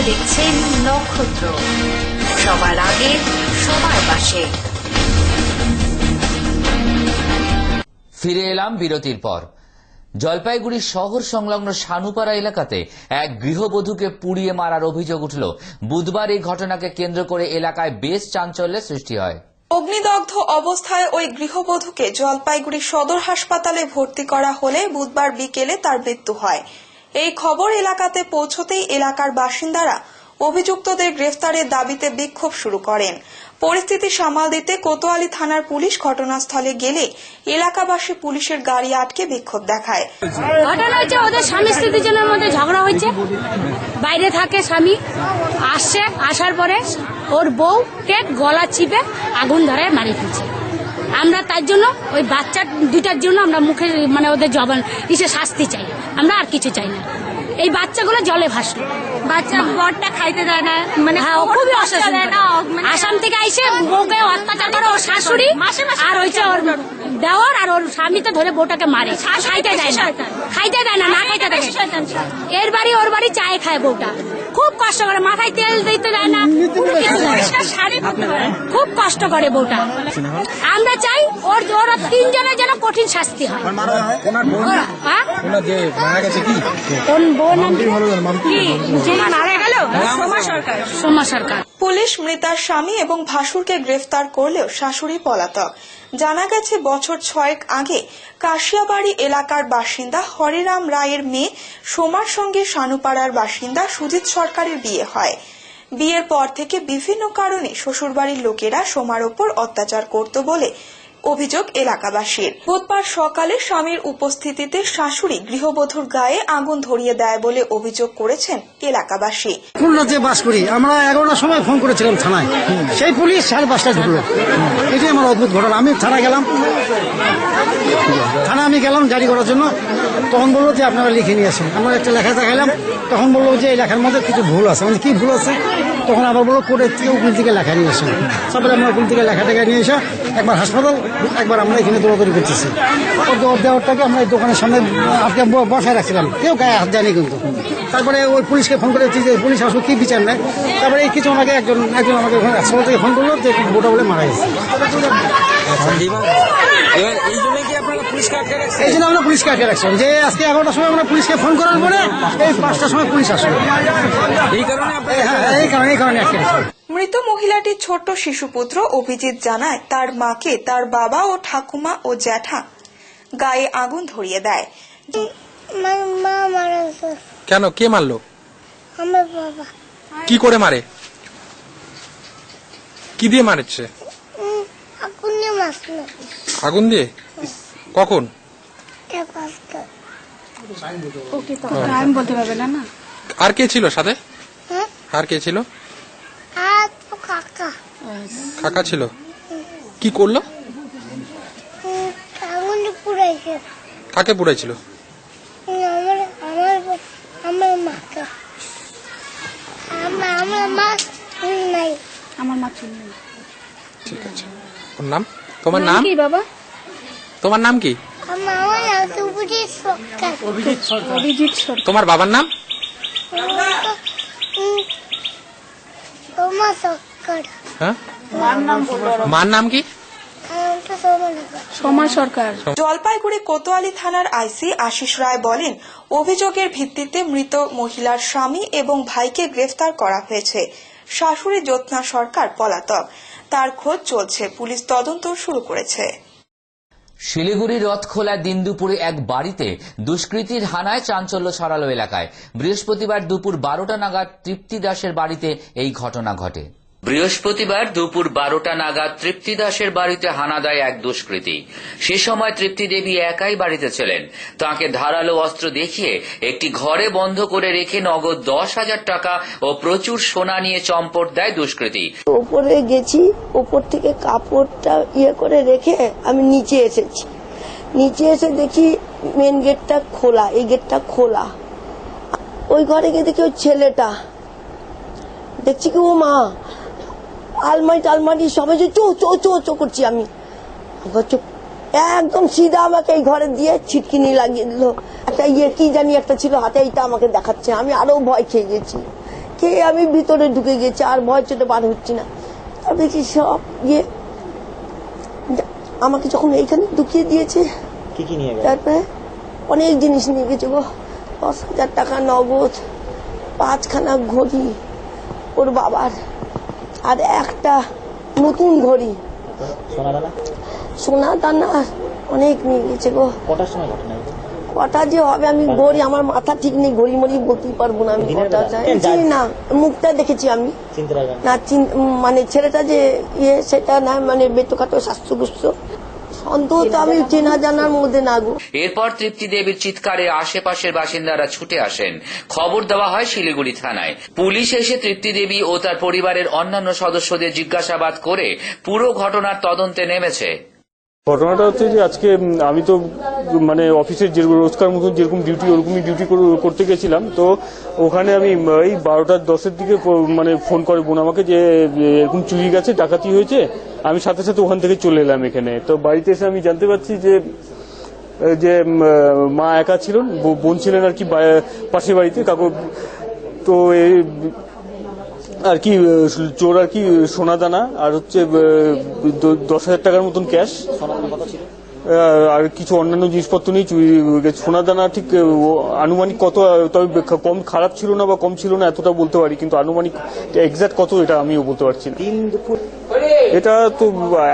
দেখছেন নক্ষত্র, সবার আগে সবার পাশে। ফিরে এলাম বিরতির পর। জলপাইগুড়ি শহর সংলগ্ন সানুপাড়া এলাকাতে এক গৃহবধূকে পুড়িয়ে মারার অভিযোগ উঠল। বুধবার এই ঘটনাকে কেন্দ্র করে এলাকায় বেশ চাঞ্চল্যের সৃষ্টি হয়। অগ্নিদগ্ধ অবস্থায় ওই গৃহবধূকে জলপাইগুড়ি সদর হাসপাতালে ভর্তি করা হলে বুধবার বিকেলে তার মৃত্যু হয়। এই খবর এলাকাতে পৌঁছতেই এলাকার বাসিন্দারা অভিযুক্তদের গ্রেফতারের দাবিতে বিক্ষোভ শুরু করেন। পরিস্থিতি সামাল দিতে কোতোয়ালি থানার পুলিশ ঘটনাস্থলে গেলে এলাকাবাসী পুলিশের গাড়ি আটকে বিক্ষোভ দেখায়। ঘটনা হচ্ছে ওদের স্বামী স্ত্রী দুজনের মধ্যে ঝগড়া হয়েছে। বাইরে থাকে স্বামী, আসছে, আসার পরে ওর বউকে গলা চিপে আগুন ধরে মারি ফেলছে। আমরা তার জন্য ওই বাচ্চা দুটার জন্য আমরা মুখে মানে ওদের জবান ইসে শাস্তি চাই, আমরা আর কিছু চাই না। এই বাচ্চাগুলো জলে ভাসলো, বাচ্চা বরটা খাইতে দেয় না, মানে খুবই অসুবিধা। আসাম থেকে আইসে বউকে অত্যাচার করে ওর শাশুড়ি আর হয়েছে ওর দেওয়ার, আর ওর স্বামীতে ধরে বউটাকে মারে, খাইতে দেয় না, খাইতে দেয় না, না খাইতে দেয়। এর বাড়ি ওর বাড়ি চায় খায় বউটা, খুব কষ্ট করে, মাথায় তেল দিতে দেয় না, খুব কষ্ট করে বউটা। আমরা চাই ওরা তিনজনের যেন কঠিন শাস্তি হয়। পুলিশ মৃতার স্বামী এবং ভাসুরকে গ্রেফতার করলেও শাশুড়ি পলাতক। জানা গেছে বছর 6 আগে কাশিয়াবাড়ি এলাকার বাসিন্দা হরিরাম রায়ের মেয়ে সোমার সঙ্গে সানুপাড়ার বাসিন্দা সুজিত সরকারের বিয়ে হয়। বিয়ের পর থেকে বিভিন্ন কারণে শ্বশুরবাড়ির লোকেরা সোমার ওপর অত্যাচার করত বলে অভিযোগ এলাকাবাসীর। বুধবার সকালে স্বামীর উপস্থিতিতে শাশুড়ি গৃহবধূর গায়ে আগুন ধরিয়ে দেয় বলে অভিযোগ করেছেন এলাকাবাসী। খুলনাতে বাস করি আমরা, 11টার সময় ফোন করেছিলাম থানায়, সেই পুলিশ 5:30টায় ঢুকলো। এটাই আমার অদ্ভুত ঘটনা। আমি থানায় গেলাম, আমি গেলাম জারি করার জন্য, তখন বললো যে আপনারা লিখে নিয়ে আসেন। আমরা একটা লেখা দেখাইলাম, তখন বললো যে এই লেখার মধ্যে কিছু ভুল আছে। মানে কি ভুল আছে? তখন আবার বললো কোর্টের থেকে উকিল থেকে লেখা নিয়ে আসেন। তারপরে আমরা উকিল থেকে লেখা নিয়ে এসে একবার হাসপাতাল, একবার আমরা এখানে দৌড়াদৌড়ি করতেছি। দেওয়ারটাকে আমরা এই দোকানের সামনে আজকে বসায় রাখছিলাম, কেউ গায়ে হাত দেয়নি কিন্তু। তারপরে ওই পুলিশকে ফোন করে যে পুলিশ আসলে কি বিচার নেয়। তারপরে এই কিছু আমাকে একজন আমাকে হাসপাতাল থেকে ফোন করলো যে বোটা বলে মারা গেছে। এই জন্য আমরা পুলিশকে আটকে রাখছিলাম যে আজকে 11টার সময় আমরা পুলিশকে ফোন করার পরে এই 5টার সময় পুলিশ আসলো। এই কারণে আটকে রাখছিলাম। মৃত মহিলাটির ছোট্ট শিশুপুত্র অভিজিৎ জানায় তার মাকে তার বাবা ও ঠাকুমা ও জ্যাঠা গায়ে আগুন ধরিয়ে দেয়। কেন, কে মারলো? আমার বাবা। কি করে মারে? কি দিয়ে মারছে? আগুন দিয়ে মারলো। আগুন দিয়ে? কখন? আমি বলতে পারবে না। আর কে ছিল সাথে? আর কে ছিল? কাকা ছিল। কি করলো? কাকে পুড়াইছিল? আমার মা ছিল। ঠিক আছে। ওর নাম? তোমার নাম কি বাবা? তোমার নাম কি? অভিজিৎ সরকার। তোমার বাবার নাম? হ্যাঁ, মার নাম কি? সোমা সরকার। জলপাইগুড়ি কোতোয়ালি থানার আইসি আশিস রায় বলেন, অভিযোগের ভিত্তিতে মৃত মহিলার স্বামী এবং ভাইকে গ্রেফতার করা হয়েছে। শাশুড়ি জ্যোৎস্না সরকার পলাতক, তার খোঁজ চলছে, পুলিশ তদন্ত শুরু করেছে। শিলিগুড়ি রথখোলা দিন দুপুরে এক বাড়িতে দুষ্কৃতীর হানায় চাঞ্চল্য ছড়ালো এলাকায়। বৃহস্পতিবার দুপুর 12টা নাগাদ তৃপ্তি দাসের বাড়িতে এই ঘটনা ঘটে। বৃহস্পতিবার দুপুর 12টা নাগাদ তৃপ্তি দাসের বাড়িতে হানা দেয় এক দুষ্কৃতী। সে সময় তৃপ্তি দেবী একাই বাড়িতে ছিলেন। তাকে ধারালো অস্ত্র দেখিয়ে একটি ঘরে বন্ধ করে রেখে নগদ 10,000 টাকা ও প্রচুর সোনা নিয়ে চম্পট দেয় দুষ্কৃতী। উপরে গেছি, উপর থেকে কাপড়টা করে রেখে আমি নিচে এসেছি। নিচে এসে দেখি মেন গেটটা খোলা, এই গেটটা খোলা। ওই ঘরে গিয়ে দেখি ওই ছেলেটা, দেখছি কি ও মা আলমারি সবাই যে চো চো চো চো করছি। আমি একদম সিধা আমাকে এই ঘরে দিয়ে ছিটকিনি লাগিয়ে দিল। একটা কি জানি একটা ছিল হাতে, এইটা আমাকে দেখাচ্ছে। আমি আরো ভয় খেয়ে গেছি। দেখে আমি ভিতরে ঢুকে গেছি, আর ভয় চোটে বার হচ্ছি না। আর দেখি সব আমাকে যখন এইখানে ঢুকিয়ে দিয়েছে, তারপরে অনেক জিনিস নিয়ে গেছে গো, 10,000 টাকা নগদ, 5খানা ঘড়ি ওর বাবার, আর একটা নতুন ঘড়ি, সোনা দানা অনেক নিয়ে গেছে গো। কটা যে হবে আমি ঘড়ি, আমার মাথা ঠিক নেই, ঘড়ি মড়ি বলতেই পারবো না আমি কটা। চিনি না, মুখটা দেখেছি আমি না, মানে ছেলেটা যে সেটা না, মানে বেতখাটো স্বাস্থ্যগুচ্ছ, সন্দেহ তো আমি চেনা জানার মধ্যে না গো। এরপর তৃপ্তি দেবীর চিৎকারে আশেপাশের বাসিন্দারা ছুটে আসেন। খবর দেওয়া হয় শিলিগুড়ি থানায়। পুলিশ এসে তৃপ্তি দেবী ও তার পরিবারের অন্যান্য সদস্যদের জিজ্ঞাসাবাদ করে পুরো ঘটনার তদন্তে নেমেছে। ঘটনাটা হচ্ছে যে আজকে আমি তো মানে অফিসের যে রোজকার মতন যেরকম ডিউটি ওরকমই ডিউটি করতে গেছিলাম। তো ওখানে আমি এই 12:10 দিকে মানে ফোন করে বোন আমাকে যে এরকম চুরি গেছে, ডাকাতি হয়েছে। আমি সাথে সাথে ওখান থেকে চলে এলাম এখানে। তো বাড়িতে এসে আমি জানতে পারছি যে মা একা ছিলেন, বোন ছিলেন আর কি পাশের বাড়িতে কাকু। তো এই আর কি চোর আর কি সোনা দানা আর হচ্ছে 10,000 টাকার মতন ক্যাশ, আর কিছু অন্যান্য জিনিসপত্র নিয়ে চুরি গেছে। সোনা দানা ঠিক আনুমানিক কত, তবে কম খারাপ ছিল না বা কম ছিল না এতটা বলতে পারি, কিন্তু আনুমানিক এক্সাক্ট কত এটা আমিও বলতে পারছি না। এটা তো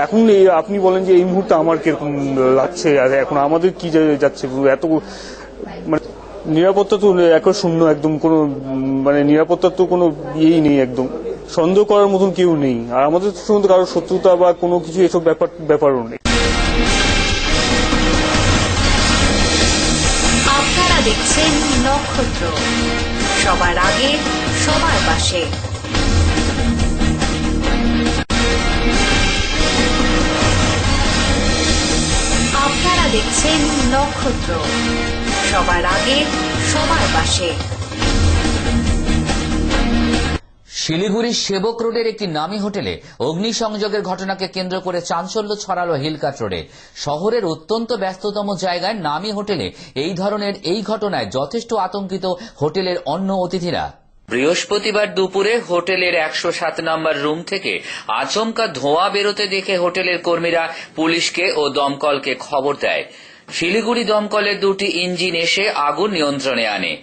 এখন আপনি বলেন যে এই মুহূর্তে আমার কিরকম লাগছে, আর এখন আমাদের কি যাচ্ছে এত, মানে নিরাপত্তা তো একবার শূন্য, একদম কোনো মানে নিরাপত্তার তো কোনো ইয়েই নেই, একদম সন্দেহ করার মতন কেউ নেই। আর আমাদের সঙ্গে কারোর শত্রুতা বা কোনো কিছু এসব ব্যাপারও নেই। আপনারা দেখছেন নক্ষত্র, সবার আগে সবার পাশে। আপনারা দেখছেন নক্ষত্র, সবার আগে সবার পাশে। শিলিগুড়ির সেবক রোডের একটি নামী হোটেলে অগ্নিসংযোগের ঘটনাকে কেন্দ্র করে চাঞ্চল্য ছড়ালো হিলকাট রোডে। শহরের অত্যন্ত ব্যস্ততম জায়গায় নামী হোটেলে এই ধরনের এই ঘটনায় যথেষ্ট আতঙ্কিত হোটেলের অন্য অতিথিরা। বৃহস্পতিবার দুপুরে হোটেলের 107 নম্বর রুম থেকে আচমকা ধোঁয়া বেরোতে দেখে হোটেলের কর্মীরা পুলিশকে ও দমকলকে খবর দেয়। শিলিগুড়ি দমকলের 2টি ইঞ্জিন এসে আগুন নিয়ন্ত্রণে আনে।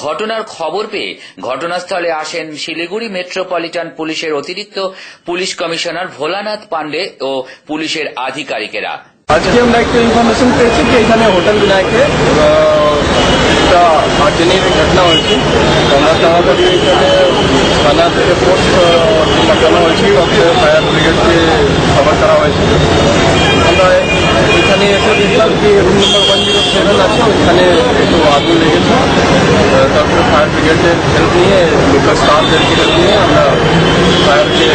ঘটনার খবর পেয়ে ঘটনাস্থলে আসেন শিলিগুড়ি মেট্রোপলিটন পুলিশের অতিরিক্ত পুলিশ কমিশনার ভোলানাথ পান্ডে ও পুলিশের আধিকারিকেরা। আজকে আমরা একটা ইনফরমেশন পেয়েছি যে এখানে হোটেল বিনায়কে একটা আর্জেনিক ঘটনা হয়েছে। আমরা তাড়াতাড়ি এখানে থানা থেকে পোস্ট লাগানো হয়েছে, ফায়ার ব্রিগেডকে খবর করা হয়েছে। আমরা এখানে এসে দেখলাম যে রুম নম্বর 107 আছে, ওইখানে একটু আগুন লেগেছে। তারপরে ফায়ার ব্রিগেডের হেল্প নিয়ে, লোকাল স্টাফদেরকে হেল্প নিয়ে আমরা ফায়ারকে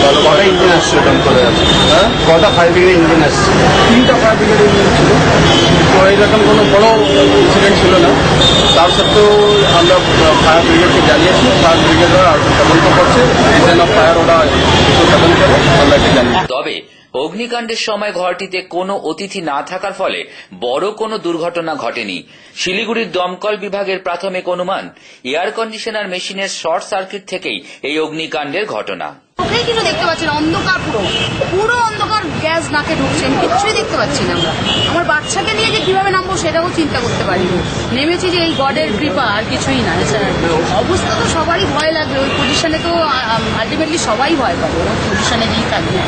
ভালোভাবে ইঞ্জিন আসছে করে আছে। হ্যাঁ, কটা ফায়ার ব্রিগেড ইঞ্জিন আসছে? 3টা ফায়ার ব্রিগেড ইঞ্জিন ছিল। তো এইরকম কোনো বড় ইনসিডেন্ট ছিল না। তার সত্ত্বেও আমরা ফায়ার ব্রিগেডকে জানিয়েছি, ফায়ার ব্রিগেডরা তদন্ত করছে, রিজন অফ ফায়ার ওরা তদন্ত করে আমরাকে জানিয়েছি। তবে অগ্নিকাণ্ডের সময় ঘরটিতে কোনো অতিথি না থাকার ফলে বড় কোনো দুর্ঘটনা ঘটেনি। শিলিগুড়ির দমকল বিভাগের প্রাথমিক অনুমান, এয়ার কন্ডিশনার মেশিনের শর্ট সার্কিট থেকেই এই অগ্নিকাণ্ডের ঘটনা। চোখেই কিছু দেখতে পাচ্ছি না, অন্ধকার, পুরো অন্ধকার, গ্যাস নাকে ঢুকছে, কিছুই দেখতে পাচ্ছি না। আমরা আমার বাচ্চাকে নিয়ে যে কিভাবে নামবো সেটাও চিন্তা করতে পারিনি। নেমেছি যে এই গডের কৃপা, আর কিছুই না। অবস্থা তো সবারই ভয় লাগবে, ওই পজিশনে তো আলটিমেটলি সবাই ভয় পাবে, ওই পজিশনে যেই থাকবে।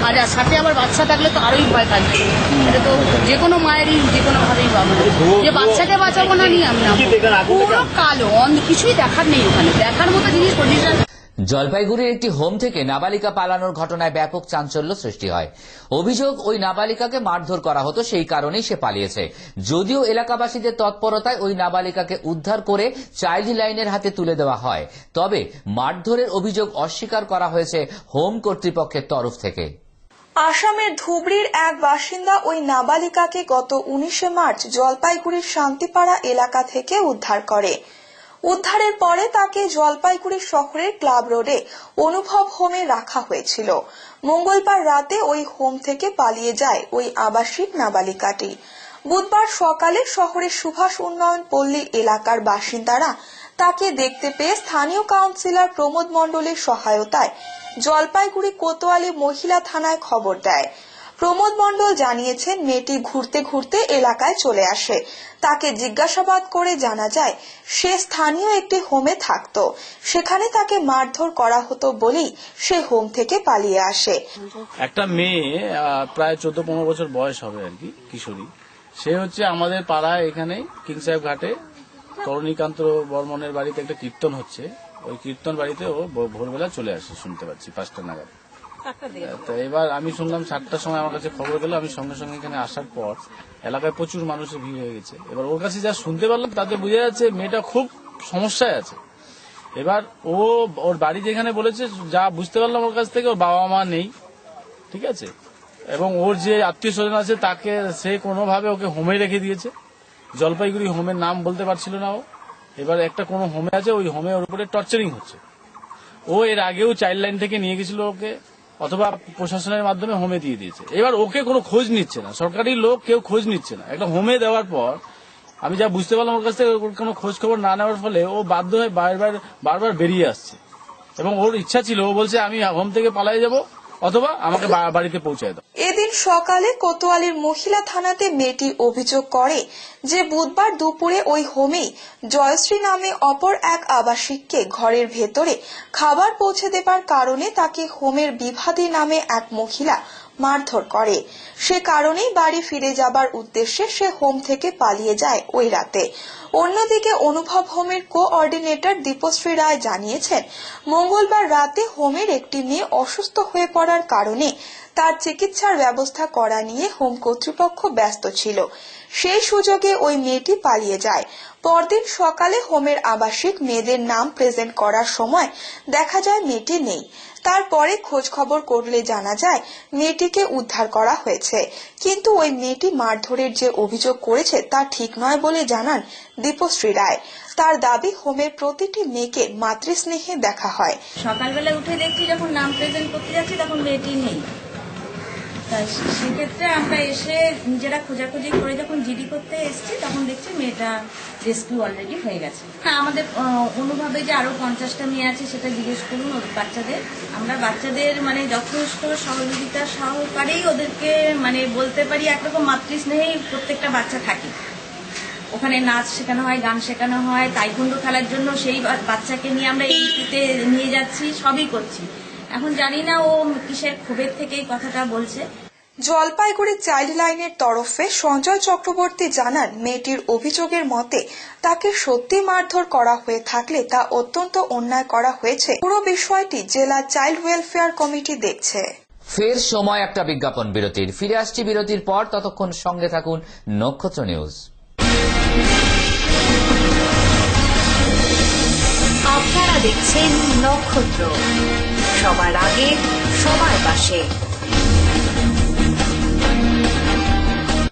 আর সাথে আবার বাচ্চা থাকলে তো আরোই ভয় থাকবে। এটা তো যে কোনো মায়েরই যে কোনো ভাবেই পাবে, যে বাচ্চাকে বাঁচাবো না নিয়ে আমি পুরো কালো, কিছুই দেখার নেই ওখানে, দেখার মতো জিনিস পজিশন। জলপাইগুড়ির একটি হোম থেকে নাবালিকা পালানোর ঘটনায় ব্যাপক চাঞ্চল্য সৃষ্টি হয়। অভিযোগ, ওই নাবালিকাকে মারধর করা হতো, সেই কারণেই সে পালিয়েছে। যদিও এলাকাবাসীদের তৎপরতায় ওই নাবালিকাকে উদ্ধার করে চাইল্ড লাইনের হাতে তুলে দেওয়া হয়, তবে মারধরের অভিযোগ অস্বীকার করা হয়েছে হোম কর্তৃপক্ষের তরফ থেকে। আসামের ধুবড়ির এক বাসিন্দা ওই নাবালিকাকে গত 19 মার্চ জলপাইগুড়ির শান্তিপাড়া এলাকা থেকে উদ্ধার করে। উদ্ধারের পরে তাকে জলপাইগুড়ি শহরের ক্লাব রোডে অনুভব হোমে রাখা হয়েছিল। মঙ্গলবার রাতে ওই হোম থেকে পালিয়ে যায় ওই আবাসিক নাবালিকাটি। বুধবার সকালে শহরের সুভাষ উন্নয়ন পল্লী এলাকার বাসিন্দারা তাকে দেখতে পেয়ে স্থানীয় কাউন্সিলর প্রমোদ মণ্ডলের সহায়তায় জলপাইগুড়ি কোতোয়ালি মহিলা থানায় খবর দেয়। প্রমোদ মণ্ডল জানিয়েছেন, মেয়েটি ঘুরতে ঘুরতে এলাকায় চলে আসে। তাকে জিজ্ঞাসাবাদ করে জানা যায় সে স্থানীয় একটি হোমে থাকতো। সেখানে তাকে মারধর করা হতো বলেই সে হোম থেকে পালিয়ে আসে। একটা মেয়ে প্রায় 14-15 বছর বয়স হবে আর কি, কিশোরী। সে হচ্ছে আমাদের পাড়ায় এখানে কিং সাহেব ঘাটে তরুণীকান্ত বর্মনের বাড়িতে একটা কীর্তন হচ্ছে। ওই কীর্তন বাড়িতে ও ভোরবেলা চলে আসে, শুনতে পাচ্ছি 5টা নাগাদ। তো এবার আমি শুনলাম 7টার সময় আমার কাছে খবর গেল। আমি সঙ্গে সঙ্গে এখানে আসার পর এলাকায় প্রচুর মানুষের ভিড় হয়ে গেছে। এবার ওর কাছে যা শুনতে পারলাম তাতে বোঝা যাচ্ছে মেয়েটা খুব সমস্যায় আছে। এবার ওর বাড়ি যেখানে বলেছে, যা বুঝতে পারলাম ওর কাছ থেকে, ওর বাবা মা নেই, ঠিক আছে, এবং ওর যে আত্মীয় স্বজন আছে তাকে সে কোনোভাবে ওকে হোমে রেখে দিয়েছে। জলপাইগুড়ি হোমের নাম বলতে পারছিল না ও। এবার একটা কোনো হোমে আছে, ওই হোমে ওর উপরে টর্চারিং হচ্ছে। ও এর আগেও চাইল্ড লাইন থেকে নিয়ে গেছিল ওকে, অথবা প্রশাসনের মাধ্যমে হোমে দিয়ে দিয়েছে। এবার ওকে কোনো খোঁজ নিচ্ছে না, সরকারি লোক কেউ খোঁজ নিচ্ছে না। একটা হোমে দেওয়ার পর আমি যা বুঝতে পারলাম ওর কাছ থেকে কোনো খোঁজ খবর না নেওয়ার ফলে ও বাধ্য হয়ে বারবার বেরিয়ে আসছে। এবং ওর ইচ্ছা ছিল, ও বলছে আমি হোম থেকে পালিয়ে যাব অথবা আমাকে বাড়িতে পৌঁছায় দাও। এদিন সকালে কোতোয়ালির মহিলা থানাতে মেয়েটি অভিযোগ করে যে বুধবার দুপুরে ওই হোমেই জয়শ্রী নামে অপর এক আবাসিককে ঘরের ভেতরে খাবার পৌঁছে দেবার কারণে তাকে হোমের বিভাদী নামে এক মহিলা মারধর করে। সে কারণেই বাড়ি ফিরে যাবার উদ্দেশ্যে সে হোম থেকে পালিয়ে যায় ওই রাতে। অন্যদিকে অনুভব হোমের কোঅর্ডিনেটর দীপশ্রী রায় জানিয়েছেন, মঙ্গলবার রাতে হোমের একটি মেয়ে অসুস্থ হয়ে পড়ার কারণে তার চিকিৎসার ব্যবস্থা করা নিয়ে হোম কর্তৃপক্ষ ব্যস্ত ছিল। সেই সুযোগে ওই মেয়েটি পালিয়ে যায়। পরদিন সকালে হোমের আবাসিক মেয়েদের নাম প্রেজেন্ট করার সময় দেখা যায় মেয়েটি নেই। তারপরে খোঁজ খবর করলে জানা যায় মেয়েটিকে উদ্ধার করা হয়েছে, কিন্তু ওই মেয়েটি মারধরের যে অভিযোগ করেছে তা ঠিক নয় বলে জানান দীপশ্রী রায়। তার দাবি, হোমের প্রতিটি মেয়েকে মাতৃস্নেহে দেখা হয়। সকালবেলা উঠে দেখছি যখন নাম প্রেজেন্ট করতে যাচ্ছি তখন মেয়েটি নেই। সেক্ষেত্রে আমরা এসে নিজেরা খোঁজাখুঁজি করে যখন জিডি করতে এসেছি তখন দেখছি মেয়েটা রেস্কিউ অলরেডি হয়ে গেছে। হ্যাঁ, আমাদের অনুভবে যে আরো 50টা মেয়ে আছে সেটা জিজ্ঞেস করুন ওদের বাচ্চাদের। আমরা বাচ্চাদের মানে যথেষ্ট সহযোগিতা সহকারেই ওদেরকে মানে বলতে পারি একরকম মাতৃস্নেহেই প্রত্যেকটা বাচ্চা থাকে। ওখানে নাচ শেখানো হয়, গান শেখানো হয়, তাইকুন্ডো খেলার জন্য সেই বাচ্চাকে নিয়ে আমরা এমপিতে নিয়ে যাচ্ছি, সবই করছি। এখন জানি না ও কিসের ক্ষোভের থেকে এই কথাটা বলছে। জলপাইগুড়ি চাইল্ড লাইনের তরফে সঞ্জয় চক্রবর্তী জানান, মেয়েটির অভিযোগের মতে তাকে সত্যি মারধর করা হয়ে থাকলে তা অত্যন্ত অন্যায় করা হয়েছে। পুরো বিষয়টি জেলা চাইল্ড ওয়েলফেয়ার কমিটি দেখছে। ফের সময় একটা বিজ্ঞাপন বিরতির। ফিরে আসছি বিরতির পর, ততক্ষণ সঙ্গে থাকুন নক্ষত্র নিউজ। আপনারা দেখছেন নক্ষত্র, সবার আগে সবার পাশে।